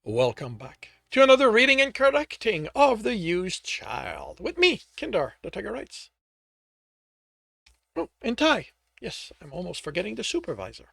Welcome back to another reading and correcting of The Used Child with me, Kindar, the Tiger Writes. Oh, and Ty. Yes, I'm almost forgetting the supervisor.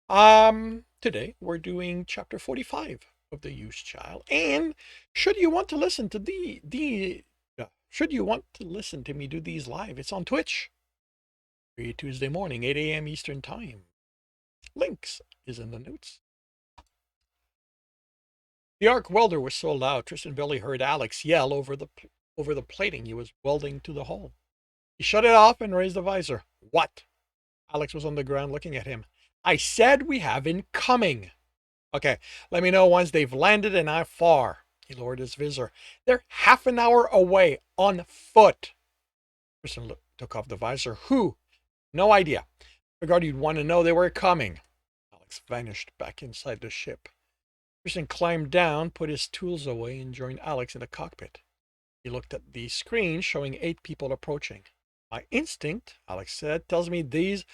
Today we're doing chapter 45 of The Used Child, and should you want to listen to should you want to listen to me do these live, it's on Twitch. Every Tuesday morning, 8 a.m. Eastern Time. Links is in the notes. The arc welder was so loud Tristan barely heard Alex yell over the plating he was welding to the hole. He shut it off and raised the visor. What? Alex was on the ground looking at him. I said we have incoming. Okay, let me know once they've landed and how far. He lowered his visor. They're half an hour away on foot. Tristan took off the visor. Who? No idea. Figured you'd want to know they were coming. Alex vanished back inside the ship. Tristan climbed down, put his tools away, and joined Alex in the cockpit. He looked at the screen showing 8 people approaching. My instinct, Alex said, tells me these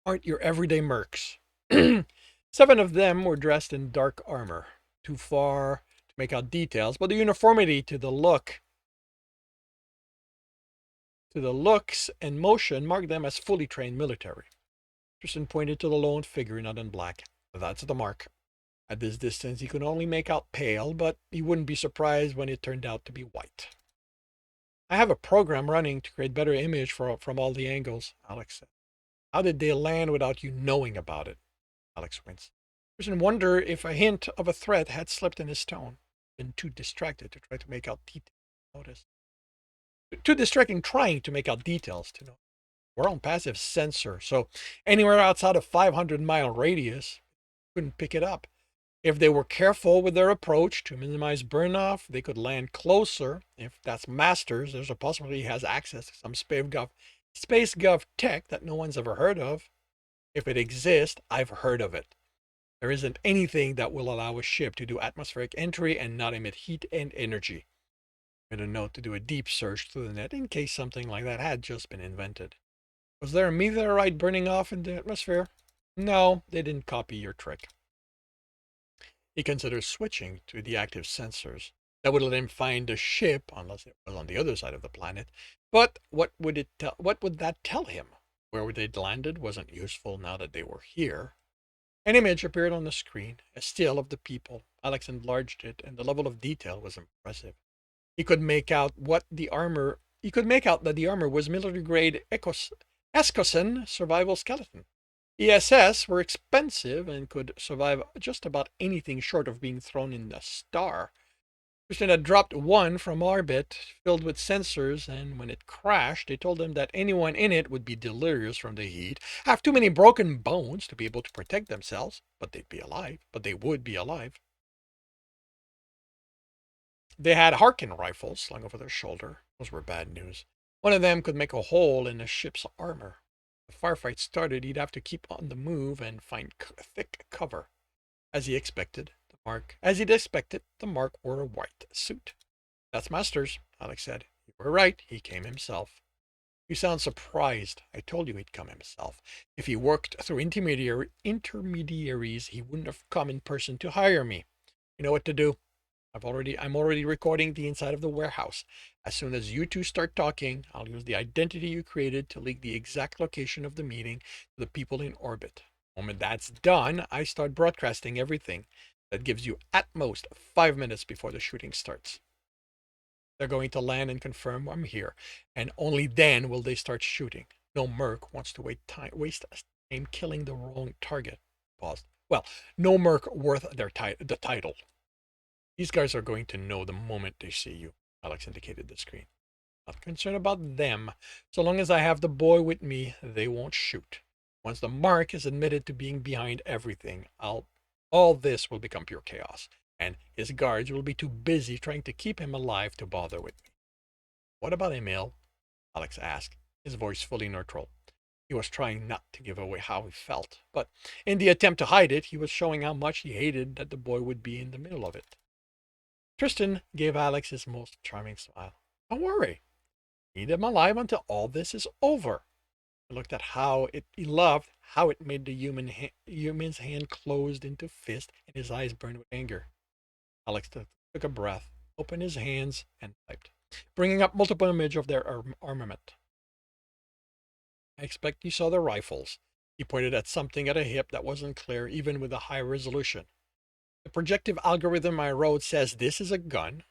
aren't your everyday mercs. 7 of them were dressed in dark armor. Too far to make out details, but the uniformity to the looks and motion marked them as fully trained military. Tristan pointed to the lone figure not in black. That's the mark. At this distance, he could only make out pale, but he wouldn't be surprised when it turned out to be white. I have a program running to create better image from all the angles, Alex said. How did they land without you knowing about it? Alex winced. Tristan wondered if a hint of a threat had slipped in his tone. Been too distracted to try to make out details to notice. Too distracting trying to make out details to know. We're on passive sensor, so anywhere outside a 500-mile radius, couldn't pick it up. If they were careful with their approach to minimize burn-off, they could land closer. If that's Masters, there's a possibility he has access to some space gov tech that no one's ever heard of. If it exists, I've heard of it. There isn't anything that will allow a ship to do atmospheric entry and not emit heat and energy. I made a note to do a deep search through the net in case something like that had just been invented. Was there a meteorite burning off in the atmosphere? No, they didn't copy your trick. He considered switching to the active sensors. That would let him find the ship, unless it was on the other side of the planet. But what would that tell him? Where they'd landed wasn't useful now that they were here. An image appeared on the screen, a still of the people. Alex enlarged it, and the level of detail was impressive. He could make out that the armor was military grade Escosan survival skeleton. ESS were expensive and could survive just about anything short of being thrown in a star. Tristan had dropped one from orbit filled with sensors, and when it crashed, they told him that anyone in it would be delirious from the heat, have too many broken bones to be able to protect themselves, but they would be alive. They had Harkin rifles slung over their shoulder. Those were bad news. One of them could make a hole in the ship's armor. If the firefight started, he'd have to keep on the move and find thick cover. As he'd expected, the mark wore a white suit. That's Masters, Alex said. You were right, he came himself. You sound surprised. I told you he'd come himself. If he worked through intermediaries, he wouldn't have come in person to hire me. You know what to do. I'm already recording the inside of the warehouse. As soon as you two start talking, I'll use the identity you created to leak the exact location of the meeting to the people in orbit. The moment that's done, I start broadcasting everything. That gives you at most 5 minutes before the shooting starts. They're going to land and confirm I'm here, and only then will they start shooting. No merc wants to waste time killing the wrong target. Paused. Well, no merc worth the title. These guys are going to know the moment they see you, Alex indicated the screen. Not concerned about them. So long as I have the boy with me, they won't shoot. Once the mark is admitted to being behind everything, all this will become pure chaos, and his guards will be too busy trying to keep him alive to bother with me. What about Emil? Alex asked, his voice fully neutral. He was trying not to give away how he felt, but in the attempt to hide it, he was showing how much he hated that the boy would be in the middle of it. Tristan gave Alex his most charming smile. Don't worry. Keep him alive until all this is over. He looked at he loved how it made the human's hand closed into fist and his eyes burned with anger. Alex took a breath, opened his hands, and typed, bringing up multiple images of their armament. I expect you saw the rifles. He pointed at something at a hip that wasn't clear even with a high resolution. The projective algorithm I wrote says this is a gun.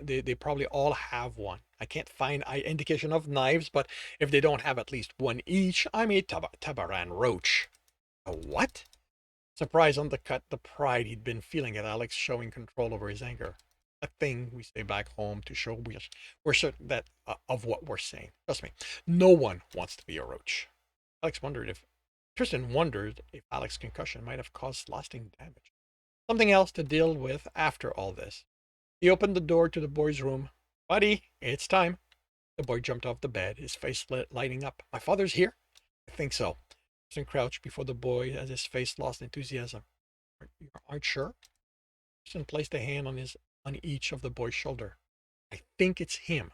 They probably all have one. I can't find indication of knives, but if they don't have at least one each, I'm a Tabaran Roach. A what? Surprise undercut the pride he'd been feeling at Alex showing control over his anger. A thing we say back home to show we're certain that of what we're saying. Trust me, no one wants to be a roach. Tristan wondered if Alex's concussion might have caused lasting damage. Something else to deal with after all this. He opened the door to the boy's room. Buddy, it's time. The boy jumped off the bed, his face lighting up. My father's here? I think so. Tristan crouched before the boy as his face lost enthusiasm. You aren't sure? Tristan placed a hand on each of the boy's shoulder. I think it's him.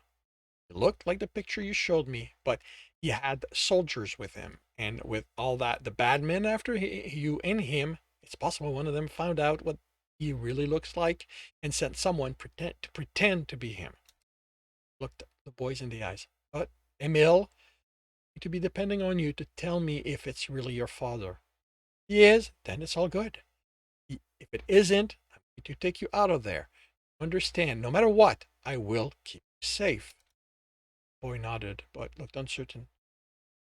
He looked like the picture you showed me, but he had soldiers with him, and with all that, the bad men after you and him, it's possible one of them found out what he really looks like and sent someone pretend to be him. Looked the boys in the eyes. But, Emil, to be depending on you to tell me if it's really your father. He is, then it's all good. If it isn't, I'm going to take you out of there. Understand, no matter what, I will keep you safe. The boy nodded, but looked uncertain.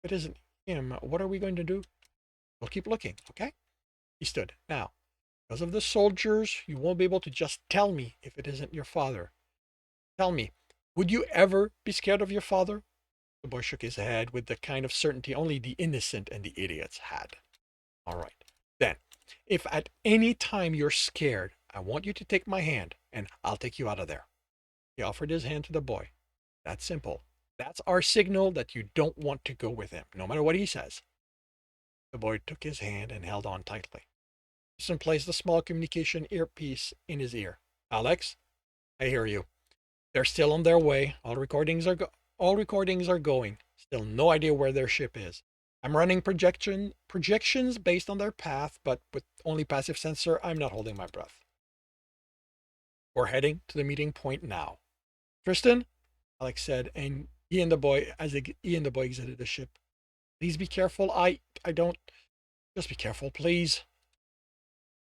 If it isn't him, what are we going to do? We'll keep looking, okay? He stood. Now, because of the soldiers, you won't be able to just tell me if it isn't your father. Tell me, would you ever be scared of your father? The boy shook his head with the kind of certainty only the innocent and the idiots had. All right. Then, if at any time you're scared, I want you to take my hand, and I'll take you out of there. He offered his hand to the boy. That's simple. That's our signal that you don't want to go with him, no matter what he says. The boy took his hand and held on tightly. Tristan placed the small communication earpiece in his ear. Alex, I hear you. They're still on their way. All recordings are going. Still no idea where their ship is. I'm running projections based on their path, but with only passive sensor, I'm not holding my breath. We're heading to the meeting point now. Tristan, Alex said, and he and the boy exited the ship. Please be careful. I don't. Just be careful, please.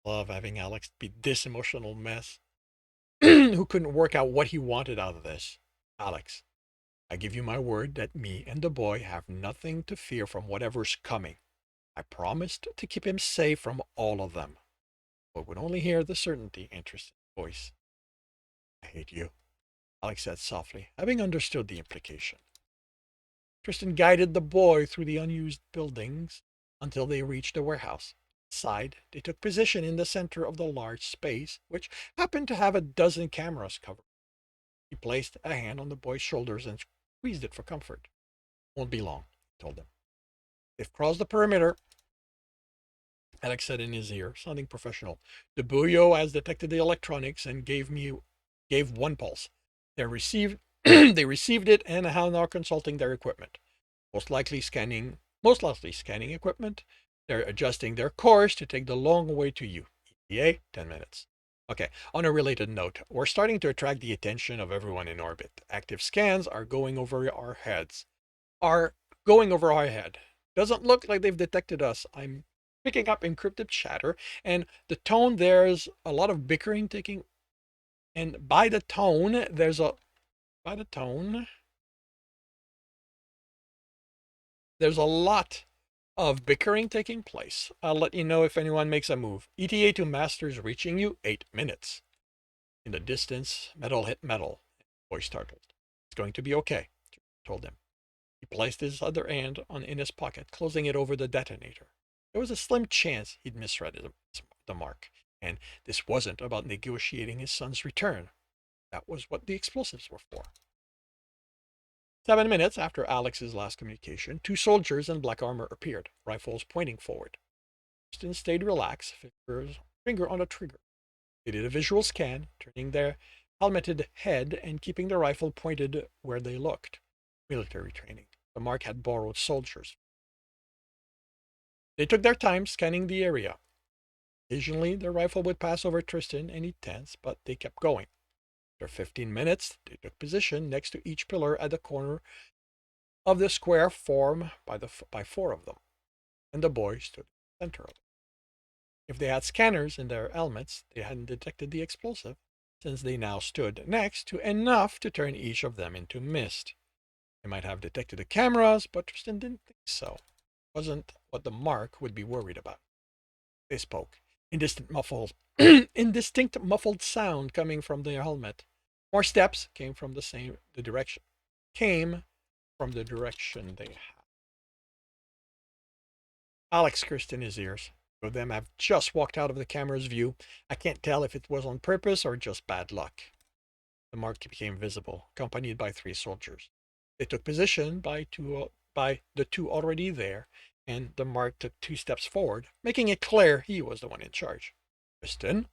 Love having Alex be this emotional mess who couldn't work out what he wanted out of this. Alex, I give you my word that me and the boy have nothing to fear from whatever's coming. I promised to keep him safe from all of them. But would only hear the certainty in Tristan's voice. I hate you, Alex said softly, having understood the implication. Tristan guided the boy through the unused buildings until they reached the warehouse. Inside, they took position in the center of the large space, which happened to have a dozen cameras covered. He placed a hand on the boy's shoulders and squeezed it for comfort. Won't be long, he told them. They've crossed the perimeter, Alex said in his ear, sounding professional. The buoy has detected the electronics and gave one pulse. They received they received it and are now consulting their equipment. Most likely scanning equipment. They're adjusting their course to take the long way to you. ETA, 10 minutes. Okay, on a related note, we're starting to attract the attention of everyone in orbit. Active scans are going over our heads. Doesn't look like they've detected us. I'm picking up encrypted chatter, and the tone, there's a lot of bickering taking, and by the tone, there's a lot of bickering taking place. I'll let you know if anyone makes a move. ETA to masters reaching you, 8 minutes. In the distance, metal hit metal. Boy startled. It's going to be okay, told him. He placed his other hand in his pocket, closing it over the detonator. There was a slim chance he'd misread the mark, and this wasn't about negotiating his son's return. That was what the explosives were for. 7 minutes after Alex's last communication, two soldiers in black armor appeared, rifles pointing forward. Tristan stayed relaxed, finger on the trigger. They did a visual scan, turning their helmeted head and keeping the rifle pointed where they looked. Military training. The mark had borrowed soldiers. They took their time scanning the area. Occasionally, their rifle would pass over Tristan and he'd tense, but they kept going. After 15 minutes, they took position next to each pillar at the corner of the square formed by four of them, and the boy stood in the center of it. If they had scanners in their helmets, they hadn't detected the explosive, since they now stood next to enough to turn each of them into mist. They might have detected the cameras, but Tristan didn't think so. It wasn't what the mark would be worried about. They spoke. Indistinct muffled sound coming from their helmet. More steps came from the direction they had. Alex cursed in his ears. Two of them have just walked out of the camera's view. I can't tell if it was on purpose or just bad luck. The mark became visible, accompanied by three soldiers. They took position by the two already there, and the mark took 2 steps forward, making it clear he was the one in charge. Tristan,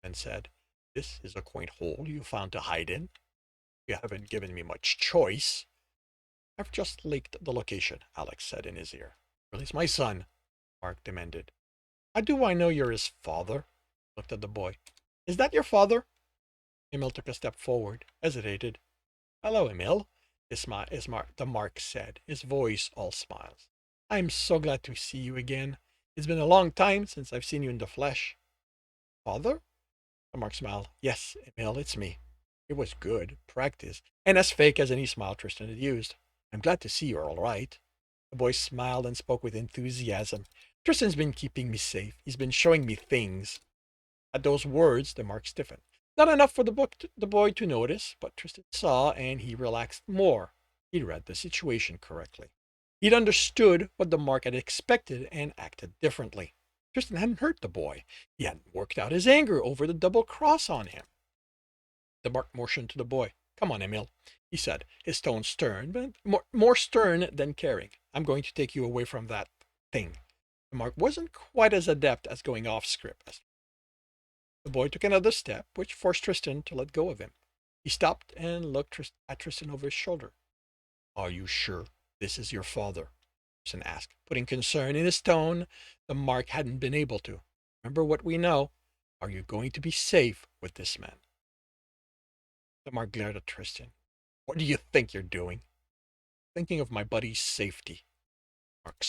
Ben said, this is a quaint hole you found to hide in. You haven't given me much choice. I've just leaked the location, Alex said in his ear. Release my son, Mark demanded. How do I know you're his father? Looked at the boy. Is that your father? Emil took a step forward, hesitated. Hello, Emil, the Mark said, his voice all smiles. I'm so glad to see you again. It's been a long time since I've seen you in the flesh. Father? The Mark smiled. Yes, Emil, it's me. It was good, practice, and as fake as any smile Tristan had used. I'm glad to see you're all right. The boy smiled and spoke with enthusiasm. Tristan's been keeping me safe. He's been showing me things. At those words, the Mark stiffened. Not enough for the boy to notice, but Tristan saw and he relaxed more. He'd read the situation correctly. He'd understood what the Mark had expected and acted differently. Tristan hadn't hurt the boy. He hadn't worked out his anger over the double cross on him. The Mark motioned to the boy. Come on, Emil, he said, his tone stern, but more stern than caring. I'm going to take you away from that thing. The Mark wasn't quite as adept as going off script. The boy took another step, which forced Tristan to let go of him. He stopped and looked at Tristan over his shoulder. Are you sure this is your father? Tristan asked, putting concern in his tone the Mark hadn't been able to. Remember what we know. Are you going to be safe with this man? The Mark glared at Tristan. What do you think you're doing? Thinking of my buddy's safety. Mark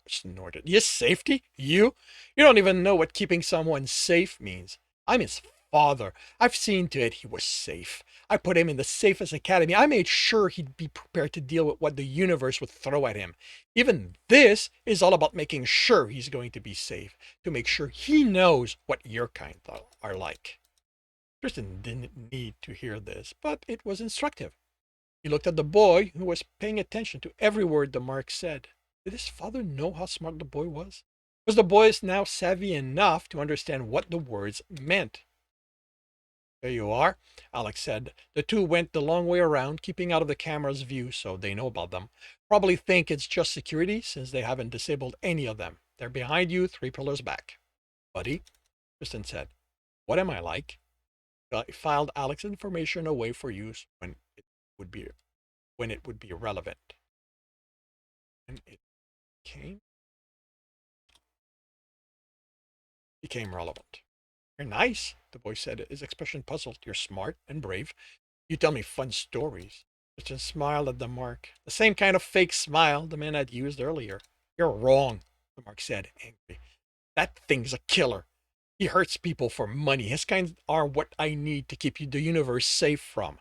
snorted. His safety? You? You don't even know what keeping someone safe means. I'm his father. I've seen to it he was safe. I put him in the safest academy. I made sure he'd be prepared to deal with what the universe would throw at him. Even this is all about making sure he's going to be safe, to make sure he knows what your kind are like. Tristan didn't need to hear this, but it was instructive. He looked at the boy, who was paying attention to every word the Mark said. Did his father know how smart the boy was? Was the boy now savvy enough to understand what the words meant? There you are, Alex said. The two went the long way around, keeping out of the camera's view so they know about them. Probably think it's just security since they haven't disabled any of them. They're behind you, 3 pillars back. Buddy, Tristan said. What am I like? I filed Alex's information away for use would be when it would be relevant. And it became relevant. You're nice, the boy said, his expression puzzled. You're smart and brave. You tell me fun stories. Christian smiled at the Mark, the same kind of fake smile the man had used earlier. You're wrong, the Mark said, angry. That thing's a killer. He hurts people for money. His kind are what I need to keep the universe safe from.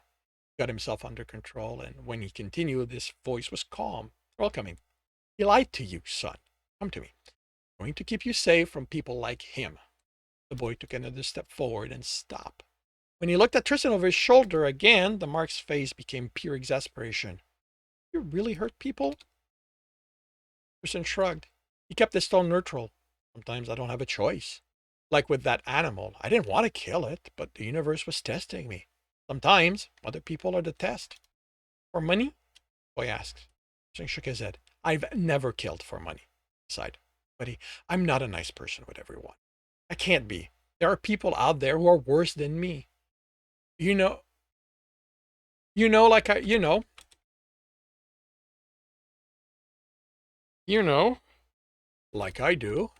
He got himself under control, and when he continued, his voice was calm, welcoming. He lied to you, son. Come to me. I'm going to keep you safe from people like him. The boy took another step forward and stopped. When he looked at Tristan over his shoulder again, the Mark's face became pure exasperation. You really hurt people? Tristan shrugged. He kept his tone neutral. Sometimes I don't have a choice. Like with that animal, I didn't want to kill it, but the universe was testing me. Sometimes other people are the test. For money? The boy asked. Tristan shook his head. I've never killed for money. He sighed. Buddy, I'm not a nice person with everyone. I can't be. There are people out there who are worse than me. You know, you know, like I, you know, like I do.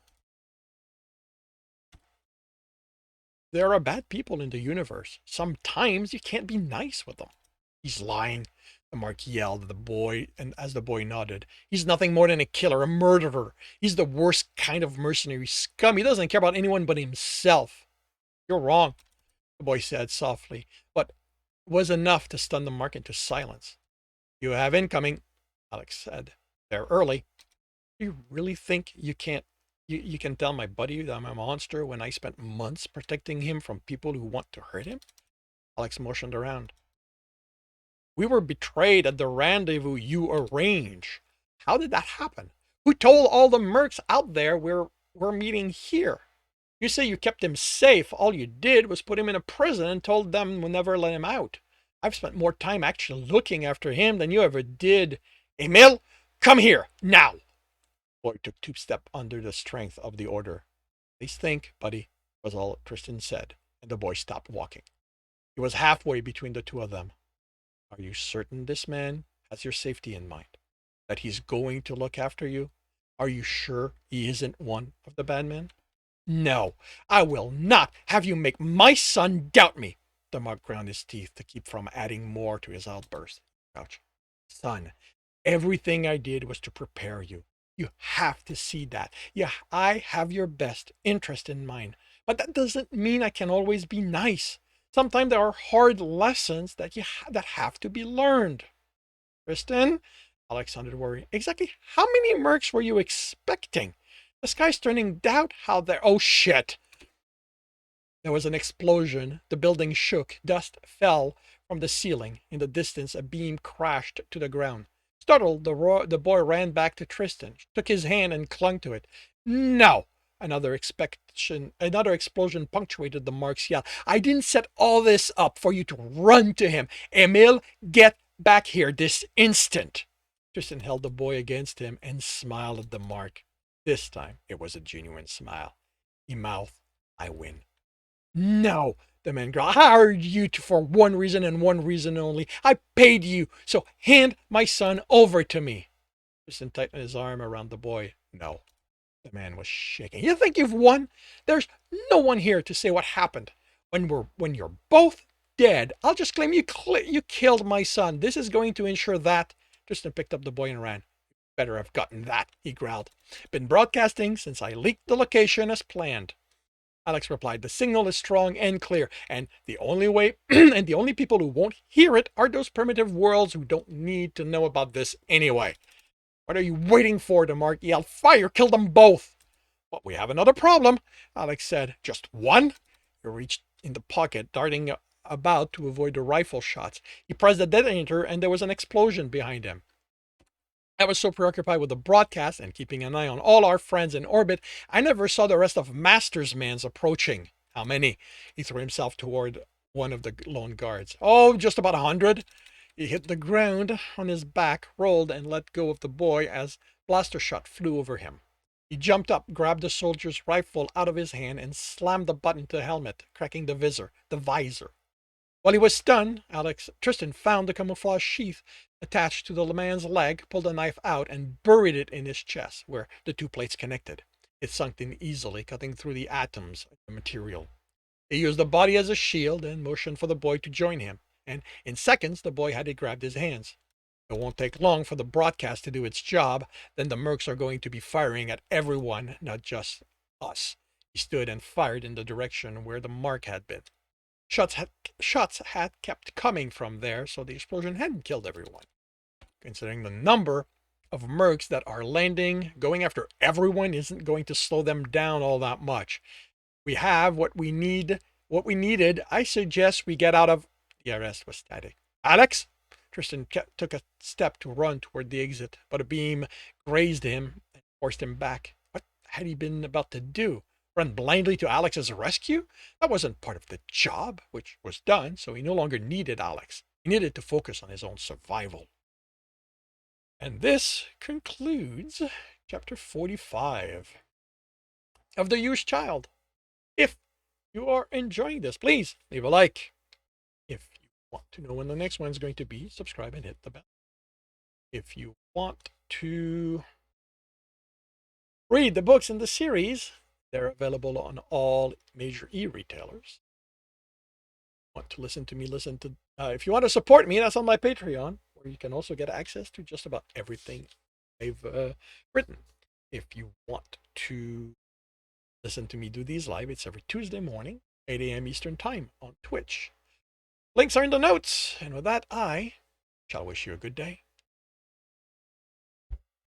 There are bad people in the universe. Sometimes you can't be nice with them. He's lying, the Mark yelled at the boy, and as the boy nodded. He's nothing more than a killer, a murderer. He's the worst kind of mercenary scum. He doesn't care about anyone but himself. You're wrong, the boy said softly, but it was enough to stun the Mark into silence. You have incoming, Alex said. They're early. Do you really think you can tell my buddy that I'm a monster when I spent months protecting him from people who want to hurt him? Alex motioned around. We were betrayed at the rendezvous you arranged. How did that happen? Who told all the mercs out there we're meeting here? You say you kept him safe. All you did was put him in a prison and told them we'll never let him out. I've spent more time actually looking after him than you ever did. Emil, come here, now! The boy took 2 steps under the strength of the order. Please think, buddy, was all Tristan said, and the boy stopped walking. He was halfway between the two of them. Are you certain this man has your safety in mind? That he's going to look after you? Are you sure he isn't one of the bad men? No, I will not have you make my son doubt me. The monk ground his teeth to keep from adding more to his outburst. Ouch. Son, everything I did was to prepare you. You have to see that. Yeah, I have your best interest in mind, but that doesn't mean I can always be nice. Sometimes there are hard lessons that that have to be learned. Tristan, Alex sounded worried. Exactly how many mercs were you expecting? The sky's turning doubt how they're... Oh, shit. There was an explosion. The building shook. Dust fell from the ceiling. In the distance, a beam crashed to the ground. Startled, the boy ran back to Tristan, took his hand and clung to it. No! Another explosion punctuated the Mark's yell. I didn't set all this up for you to run to him. Emil, get back here this instant. Tristan held the boy against him and smiled at the Mark. This time it was a genuine smile. He mouthed, I win. No, the man growled. I hired you for one reason and one reason only. I paid you, so hand my son over to me. Tristan tightened his arm around the boy. No. The man was shaking. You think you've won? There's no one here to say what happened. When you're both dead, I'll just claim you killed my son. This is going to ensure that. Tristan picked up the boy and ran. Better have gotten that, he growled. Been broadcasting since I leaked the location as planned. Alex replied, the signal is strong and clear, and the only way and the only people who won't hear it are those primitive worlds who don't need to know about this anyway. What are you waiting for? The Mark yelled. Fire! Kill them both! But we have another problem, Alex said. Just one? He reached in the pocket, darting about to avoid the rifle shots. He pressed the detonator and there was an explosion behind him. I was so preoccupied with the broadcast and keeping an eye on all our friends in orbit, I never saw the rest of Master's Mans approaching. How many? He threw himself toward one of the lone guards. Oh, just about 100. He hit the ground on his back, rolled, and let go of the boy as blaster shot flew over him. He jumped up, grabbed the soldier's rifle out of his hand, and slammed the button to the helmet, cracking the visor. While he was stunned, Tristan found the camouflage sheath attached to the man's leg, pulled the knife out, and buried it in his chest, where the two plates connected. It sunk in easily, cutting through the atoms of the material. He used the body as a shield and motioned for the boy to join him, and in seconds the boy had it grabbed his hands. It won't take long for the broadcast to do its job, then the mercs are going to be firing at everyone, not just us. He stood and fired in the direction where the mark had been. Shots had kept coming from there, so the explosion hadn't killed everyone. Considering the number of mercs that are landing, going after everyone isn't going to slow them down all that much. We have what we needed. I suggest we get out of... The arrest was static. Alex? Tristan took a step to run toward the exit, but a beam grazed him and forced him back. What had he been about to do? Run blindly to Alex's rescue? That wasn't part of the job, which was done, so he no longer needed Alex. He needed to focus on his own survival. And this concludes chapter 45 of The Used Child. If you are enjoying this, please leave a like. If you want to know when the next one's going to be, subscribe and hit the bell. If you want to read the books in the series, They're available on all major e-retailers. Want to listen to me, listen to, if you want to support me, that's on my Patreon, where you can also get access to just about everything I've written. If you want to listen to me do these live, it's every Tuesday morning, 8 a.m. Eastern Time on Twitch. Links are in the notes. And with that, I shall wish you a good day.